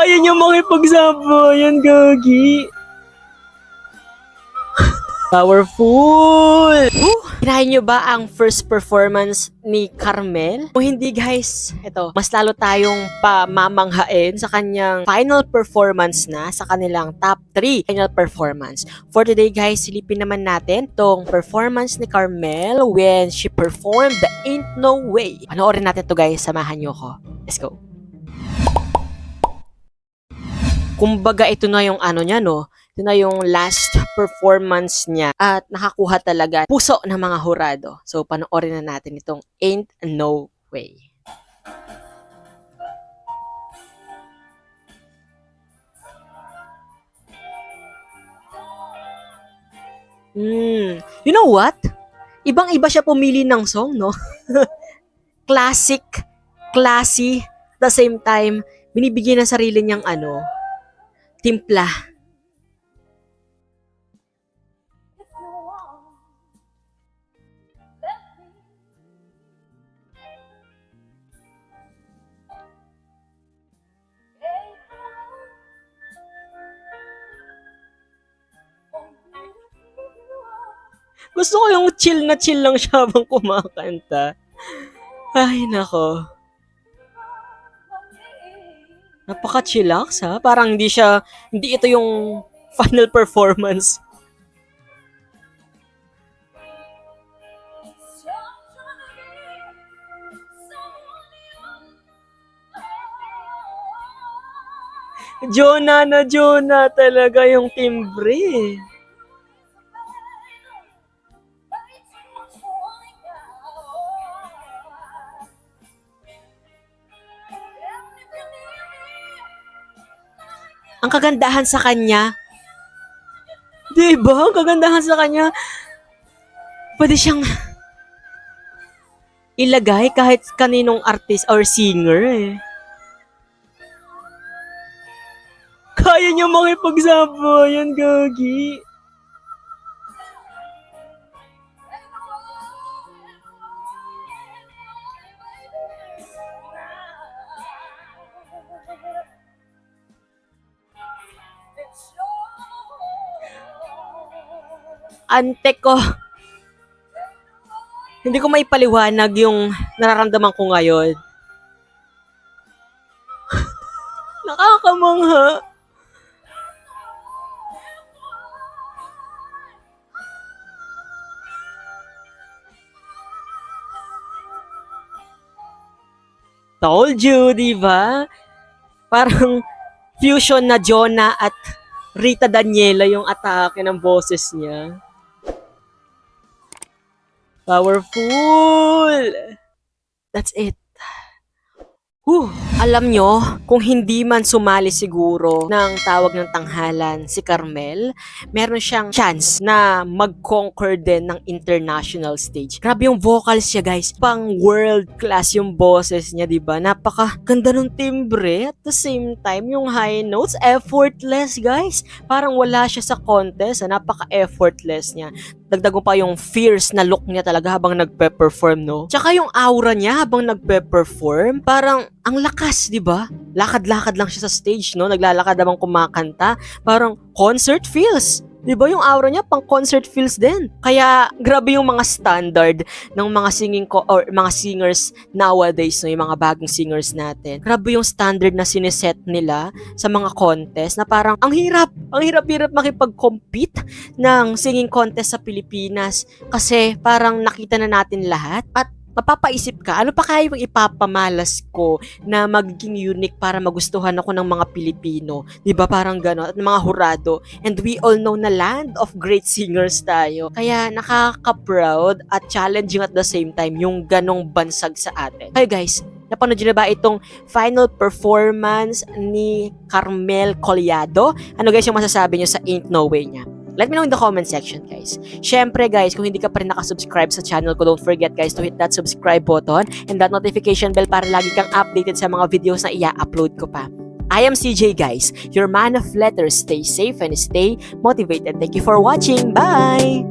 Kaya niya makipagsabayan, gagi. Powerful! Kinahin nyo ba ang first performance ni Carmel? Kung hindi guys, ito, mas lalo tayong pamamanghain sa kanyang final performance na sa kanilang top 3 final performance. For today guys, silipin naman natin tong performance ni Carmel when she performed the Ain't No Way. Panoorin natin to guys, samahan nyo ko. Let's go! Kumbaga ito na yung ano niya no, ito na yung last performance niya at nakakuha talaga puso ng mga hurado. So panoorin na natin itong Ain't No Way. You know what? Ibang-iba siya pumili ng song, no? Classic, classy, at the same time, binibigyan ng sarili niyang ano, timpla. Gusto ko yung chill lang siya habang kumakanta. Ay, nako. Napaka-chillax ha. Parang hindi ito yung final performance. Jonah talaga yung timbre. Ang kagandahan sa kanya, diba? Ang kagandahan sa kanya, pwede siyang ilagay kahit kaninong artist or singer eh. Kaya niya makipagsabayan, gagi. Ante ko, hindi ko maipaliwanag yung nararamdaman ko ngayon. Nakakamangha. Told you, di ba? Parang fusion na Jonah at Rita Daniela yung atake ng boses niya. Powerful! That's it. Alam nyo, kung hindi man sumali siguro ng tawag ng tanghalan si Carmel, meron siyang chance na mag-conquer din ng international stage. Grabe yung vocals niya guys, pang world class yung boses niya, diba? Napaka ganda ng timbre, at the same time yung high notes, effortless guys. Parang wala siya sa contest, napaka effortless niya. Dagdag mo pa yung fierce na look niya talaga habang nagpe-perform, no? Tsaka yung aura niya habang nagpe-perform, parang ang lakas, di ba? Lakad-lakad lang siya sa stage, no? Naglalakad habang kumakanta. Parang concert feels. Di ba yung aura niya pang concert feels din? Kaya grabe yung mga standard ng mga singing or mga singers nowadays, no? Yung mga bagong singers natin. Grabe yung standard na sineset nila sa mga contest na parang ang hirap makipag-compete ng singing contest sa Pilipinas kasi parang nakita na natin lahat at mapapaisip ka, ano pa kaya yung ipapamalas ko na magiging unique para magustuhan ako ng mga Pilipino? Diba parang gano'n? At mga hurado. And we all know na land of great singers tayo. Kaya nakaka-proud at challenging at the same time yung ganong bansag sa atin. Hey guys, napanood nyo na ba itong final performance ni Carmel Collado? Ano guys yung masasabi nyo sa Ain't No Way niya? Let me know in the comment section, guys. Syempre, guys, kung hindi ka pa rin nakasubscribe sa channel ko, don't forget, guys, to hit that subscribe button and that notification bell para lagi kang updated sa mga videos na i-upload ko pa. I am CJ, guys, your man of letters. Stay safe and stay motivated. Thank you for watching. Bye!